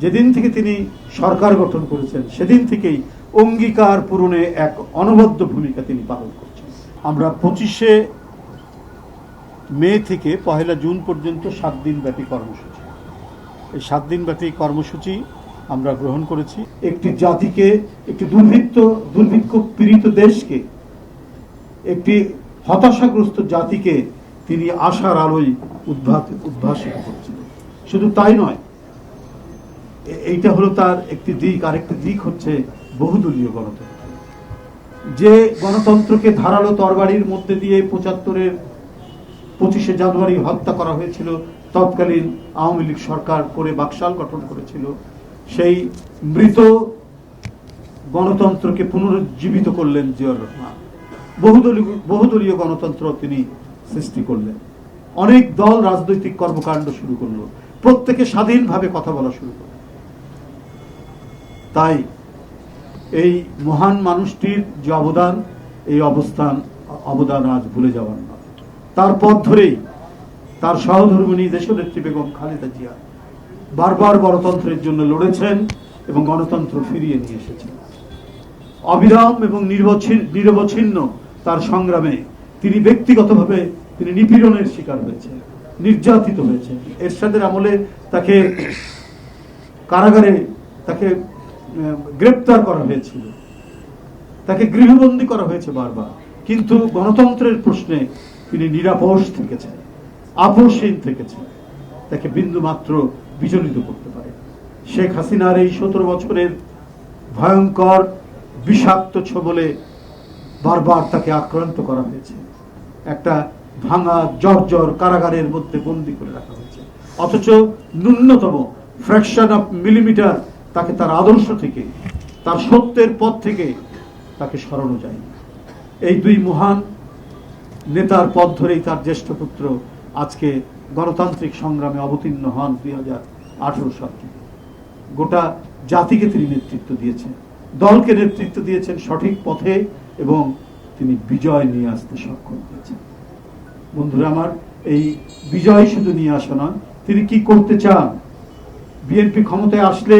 যেদিন থেকে তিনি সরকার গঠন করেছেন সেদিন থেকেই অঙ্গীকার পূরণে এক অনবদ্য ভূমিকা তিনি পালন করছেন। আমরা 25শে মে থেকে 1 জুন পর্যন্ত 7 দিনব্যাপী কর্মসূচি, এই 7 দিনব্যাপী কর্মসূচি আমরা গ্রহণ করেছি। একটি জাতিকে, একটি দুর্ভিক্ষ পীড়িত দেশকে, একটি হতাশাগ্রস্ত জাতিকে তিনি আশার আলোয় উদ্ভাসিত করছেন। শুধু তাই নয়, এইটা হলো তার একটি দিক। আরেকটি দিক হচ্ছে বহুদলীয় গণতন্ত্র। যে গণতন্ত্রকে ধারালো তরবারির মধ্যে দিয়ে 75-এর 25শে জানুয়ারি হত্যা করা হয়েছিল, তৎকালীন আওয়ামী লীগ সরকার করে বাকশাল গঠন করেছিল, সেই মৃত গণতন্ত্রকে পুনরুজ্জীবিত করলেন জিয়াউর রহমান। বহুদলীয় গণতন্ত্র তিনি সৃষ্টি করলেন। অনেক দল রাজনৈতিক কর্মকাণ্ড শুরু করলো, প্রত্যেকে স্বাধীনভাবে কথা বলা শুরু করল। তাই এই মহান মানুষটির যে অবদান, এই অবদান আজ ভুলে যাওয়ার নয়। তার পথ ধরেই তার সহধর্মিণী দেশনেত্রী বেগম খালেদা জিয়া বারবার গণতন্ত্রের জন্য লড়েছেন এবং গণতন্ত্র ফিরিয়ে নিয়ে এসেছেন। অবিরাম এবং নিরবচ্ছিন্ন তার সংগ্রামে তিনি ব্যক্তিগতভাবে তিনি নিপীড়নের শিকার হয়েছেন, নির্যাতিত হয়েছেন। এরশাদের আমলে তাকে কারাগারে গ্রেপ্তার করা হয়েছিল, তাকে গৃহবন্দী করা হয়েছে বারবার, কিন্তু গণতন্ত্রের প্রশ্নে তিনি নিরাপোষ থেকেছেন, আপোষহীন থেকেছেন, তাকে বিন্দুমাত্র বিচলিত করতে পারে। শেখ হাসিনার এই 17 বছরের ভয়ঙ্কর বিষাক্ত ছোবলে বারবার তাকে আক্রান্ত করা হয়েছে, একটা ভাঙা জর্জর কারাগারের মধ্যে বন্দী করে রাখা হয়েছে, অথচ ন্যূনতম ফ্র্যাকশন অফ মিলিমিটার তাকে তার আদর্শ থেকে, তার সত্যের পথ থেকে তাকে সরানো যায়নি। এই দুই মহান নেতার পথ ধরেই তার জ্যেষ্ঠ পুত্র আজকে গণতান্ত্রিক সংগ্রামে অবতীর্ণ হন 2018 সাল থেকে। গোটা জাতিকে তিনি নেতৃত্ব দিয়েছেন, দলকে নেতৃত্ব দিয়েছেন সঠিক পথে, এবং তিনি বিজয় নিয়ে আসতে সক্ষম হয়েছেন। বন্ধুরা আমার, এই বিজয় শুধু নিয়ে আসা নয়, তিনি কি করতে চান, বিএনপি ক্ষমতায় আসলে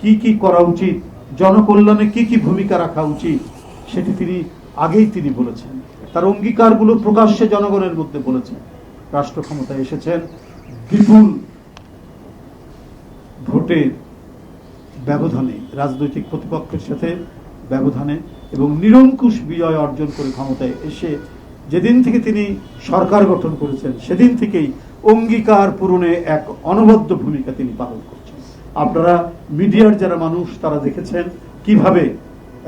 কি কি করা উচিত, জনকল্যাণে কি কি ভূমিকা রাখা উচিত, সেটি তিনি আগেই বলেছেন। তার অঙ্গীকারগুলো প্রকাশ্যে জনগণের মধ্যে বলেছেন। রাষ্ট্র ক্ষমতায় এসেছেন বিপুল ভোটের ব্যবধানে, রাজনৈতিক প্রতিপক্ষের সাথে ব্যবধানে, এবং নিরঙ্কুশ বিজয় অর্জন করে ক্ষমতায় এসে যেদিন থেকে তিনি সরকার গঠন করেছেন সেদিন থেকেই অঙ্গীকার পূরণে এক অনবদ্য ভূমিকা তিনি পালন করছেন। আপনারা মিডিয়ার যারা মানুষ তারা দেখেছেন কিভাবে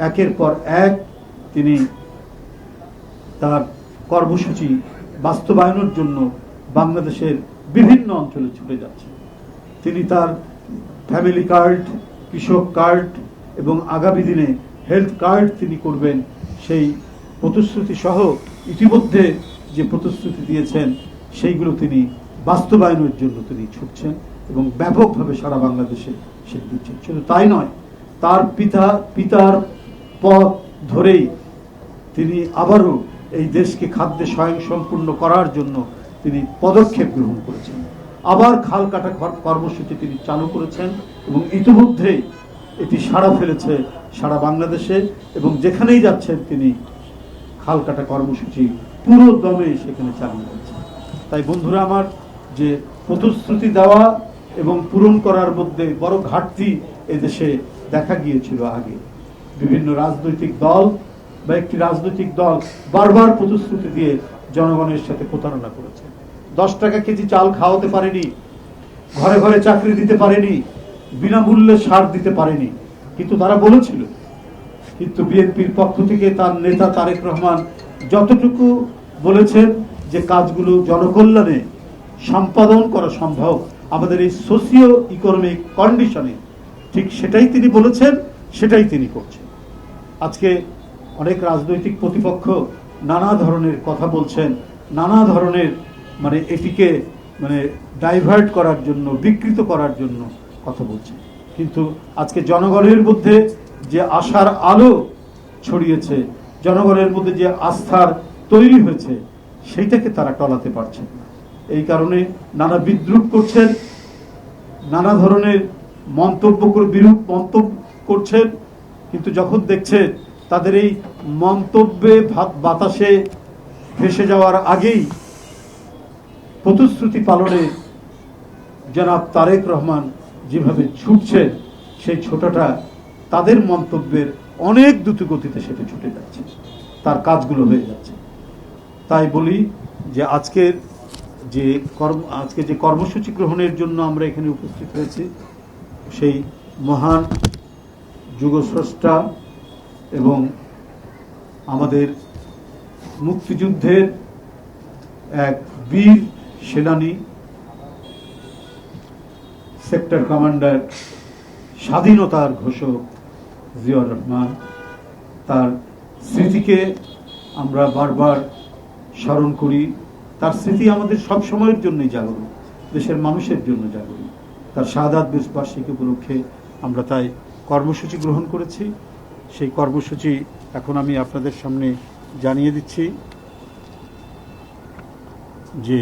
একের পর এক তিনি তার কর্মসূচি বাস্তবায়নের জন্য বাংলাদেশের বিভিন্ন অঞ্চলে ছুটে যাচ্ছেন। তিনি তার ফ্যামিলি কার্ড, কৃষক কার্ড এবং আগামী দিনে হেলথ কার্ড তিনি করবেন, সেই প্রতিশ্রুতি সহ ইতিমধ্যে যে প্রতিশ্রুতি দিয়েছেন সেইগুলো তিনি বাস্তবায়নের জন্য তিনি ছুটছেন এবং ব্যাপকভাবে সারা বাংলাদেশে সে দিচ্ছেন। শুধু তাই নয়, তার পিতার পথ ধরেই তিনি আবারও এই দেশকে খাদ্যে স্বয়ংসম্পূর্ণ করার জন্য তিনি পদক্ষেপ গ্রহণ করেছেন। আবার খাল কাটা কর্মসূচি তিনি চালু করেছেন এবং ইতিমধ্যেই এটি সাড়া ফেলেছে সারা বাংলাদেশে, এবং যেখানেই যাচ্ছেন তিনি খাল কাটা কর্মসূচি পুরো দমে সেখানে চালিয়ে যাচ্ছেন। তাই বন্ধুরা আমার, যে প্রতিশ্রুতি দেওয়া এবং পূরণ করার মধ্যে বড় ঘাটতি এদেশে দেখা গিয়েছিল আগে। বিভিন্ন রাজনৈতিক দল বা একটি রাজনৈতিক দল বারবার প্রতিশ্রুতি দিয়ে জনগণের সাথে প্রতারণা করেছে। 10 টাকা কেজি চাল খাওয়াতে পারেনি, ঘরে ঘরে চাকরি দিতে পারেনি, বিনামূল্যে সার দিতে পারেনি, কিন্তু তারা বলেছিল। কিন্তু বিএনপির পক্ষ থেকে তার নেতা তারেক রহমান যতটুকু বলেছেন যে কাজগুলো জনকল্যাণে সম্পাদন করা সম্ভব আমাদের এই সোশিও ইকোনমিক কন্ডিশনে, ঠিক সেটাই তিনি বলেছেন, সেটাই তিনি করছেন। আজকে অনেক রাজনৈতিক প্রতিপক্ষ নানা ধরনের কথা বলছেন, নানা ধরনের এটিকে ডাইভার্ট করার জন্য, বিকৃত করার জন্য কথা বলছেন। কিন্তু আজকে জনগণের মধ্যে যে আশার আলো ছড়িয়েছে, জনগণের মধ্যে যে আস্থার তৈরি হয়েছে, সেইটাকে তারা টলাতে পারছেন না। এই কারণে নানা বিদ্রুপ করছেন, নানা ধরনের বিরূপ মন্তব্য করছেন, কিন্তু যখন দেখছেন তাদের এই মন্তব্যে বাতাসে ভেসে যাওয়ার আগেই প্রতিশ্রুতি পালনে জনাব তারেক রহমান যেভাবে ছুটছেন, সেই ছোটাটা তাদের মন্তব্যের অনেক দ্রুত গতিতে সেটা ছুটে যাচ্ছে, তার কাজগুলো হয়ে যাচ্ছে। তাই বলি যে আজকে যে কর্মসূচি গ্রহণের জন্য আমরা এখানে উপস্থিত হয়েছি, সেই মহান যুগস্রষ্টা এবং আমাদের মুক্তিযুদ্ধের এক বীর সেনানী, সেক্টর কমান্ডার, স্বাধীনতার ঘোষক জিয়াউর রহমান, তার স্মৃতিকে আমরা বারবার স্মরণ করি। তার স্মৃতি আমাদের সব সময়ের জন্যই জাগরণ, দেশের মানুষের জন্য জাগরণ। তার শাহাদাত বার্ষিকী উপলক্ষে আমরা তাই কর্মসূচি গ্রহণ করেছি। সেই কর্মসূচি এখন আমি আপনাদের সামনে জানিয়ে দিচ্ছি যে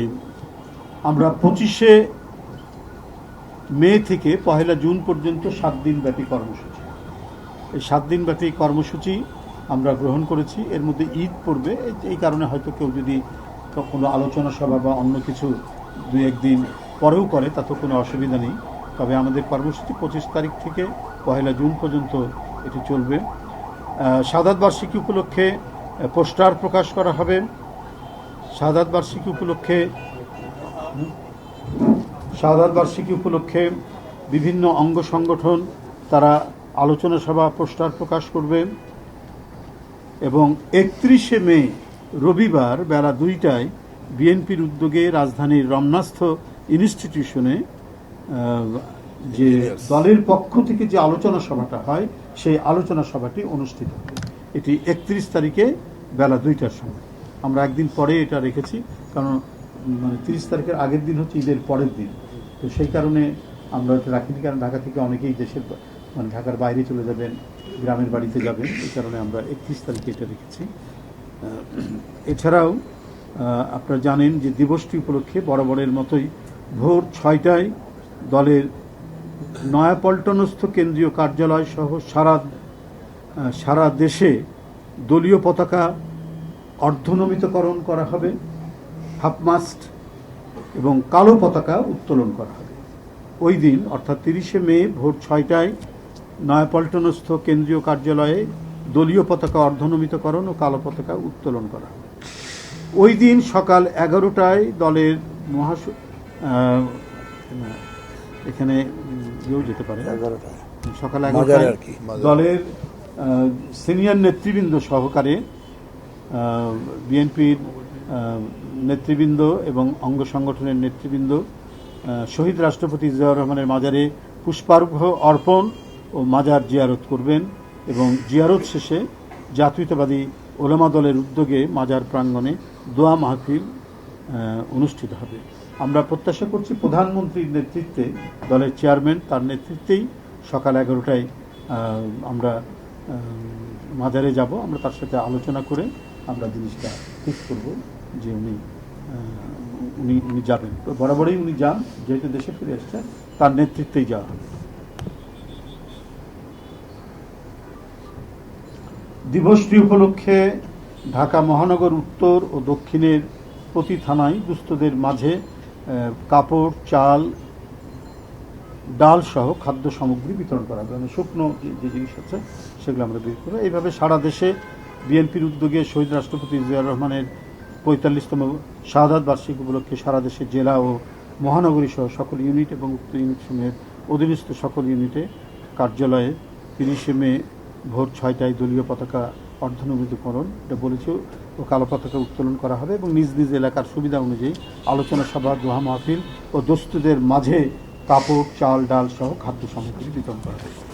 আমরা 25শে মে থেকে 1 জুন পর্যন্ত 7 দিনব্যাপী কর্মসূচি, এই 7 দিনব্যাপী কর্মসূচি আমরা গ্রহণ করেছি। এর মধ্যে ঈদ পড়বে, এই কারণে হয়তো কেউ যদি কোনো আলোচনা সভা বা অন্য কিছু 2-1 দিন পরেও করে তাতে কোনো অসুবিধা নেই। তবে আমাদের কর্মসূচি 25 তারিখ থেকে 1 জুন পর্যন্ত এটি চলবে। শাহাদাত বার্ষিকী উপলক্ষে পোস্টার প্রকাশ করা হবে। শাহাদাত বার্ষিকী উপলক্ষে বিভিন্ন অঙ্গ সংগঠন তারা আলোচনা সভা, পোস্টার প্রকাশ করবে। এবং 31শে মে রবিবার বেলা 2টায় বিএনপির উদ্যোগে রাজধানীর রমনাস্থ ইনস্টিটিউশনে যে দলের পক্ষ থেকে যে আলোচনা সভাটা হয়, সেই আলোচনা সভাটি অনুষ্ঠিত হবে। এটি 31 তারিখে বেলা 2টার সময়। আমরা একদিন পরে এটা রেখেছি, কারণ 30 তারিখের আগের দিন হচ্ছে ঈদের পরের দিন, তো সেই কারণে আমরা এটা রাখিনি। কারণ ঢাকা থেকে অনেকেই ঢাকার বাইরে চলে যাবেন, গ্রামের বাড়িতে যাবেন, এই কারণে আমরা 31 তারিখে এটা রেখেছি। এছাড়াও আপনারা জানেন যে দিবসটি উপলক্ষে বরাবরের মতোই ভোর 6টায় দলের নয়াপল্টনস্থ কেন্দ্রীয় কার্যালয় সহ সারা দেশে দলীয় পতাকা অর্ধনমিতকরণ করা হবে, হাফমাস্ট এবং কালো পতাকা উত্তোলন করা হবে। ওই দিন অর্থাৎ 30শে মে ভোর 6টায় নয়াপল্টনস্থ কেন্দ্রীয় কার্যালয়ে দলীয় পতাকা অর্ধনমিতকরণ ও কালো পতাকা উত্তোলন করা হবে। ওই দিন সকাল 11টায় দলের এখানে যেতে পারে, সকাল 11টায় দলের সিনিয়র নেতৃবৃন্দ সহকারে বিএনপির নেতৃবৃন্দ এবং অঙ্গ সংগঠনের নেতৃবৃন্দ শহীদ রাষ্ট্রপতি জিয়াউর রহমানের মাজারে পুষ্পার্ঘ্য অর্পণ ও মাজার জিয়ারত করবেন এবং জিয়ারত শেষে জাতীয়তাবাদী ওলামা দলের উদ্যোগে মাজার প্রাঙ্গণে দোয়া মাহফিল অনুষ্ঠিত হবে। আমরা প্রত্যাশা করছি প্রধানমন্ত্রীর নেতৃত্বে, দলের চেয়ারম্যান তার নেতৃত্বেই সকাল 11টায় আমরা মাজারে যাব। আমরা তার সাথে আলোচনা করে আমরা জিনিসটা ঠিক করব যে উনি যাবেন। তো বরাবরই উনি যান, যেহেতু দেশে ফিরে আসছেন, তার নেতৃত্বেই যাওয়া হবে। দিবসটি উপলক্ষে ঢাকা মহানগর উত্তর ও দক্ষিণের প্রতি থানায় দুস্থদের মাঝে কাপড়, চাল, ডাল সহ খাদ্য সামগ্রী বিতরণ করা হবে। মানে শুকনো যে জিনিস আছে সেগুলো আমরা বিক্রি করবো। এইভাবে সারা দেশে বিএনপির উদ্যোগে শহীদ রাষ্ট্রপতি জিয়াউর রহমানের 45তম শাহাদাত বার্ষিকী উপলক্ষে সারা দেশে জেলা ও মহানগরী সহ সকল ইউনিট এবং উক্ত ইউনিটসমূহের অধীনস্থ সকল ইউনিটে কার্যালয়ে 30শে মে ভোর 6টায় দলীয় পতাকা অর্ধনমিতকরণ, এটা বলেছে, ও কালো পতাকা উত্তোলন করা হবে এবং নিজ নিজ এলাকার সুবিধা অনুযায়ী আলোচনা সভা, দোয়া মাহফিল ও দোস্তদের মাঝে কাপড়, চাল, ডাল সহ খাদ্য সামগ্রী বিতরণ করা হবে।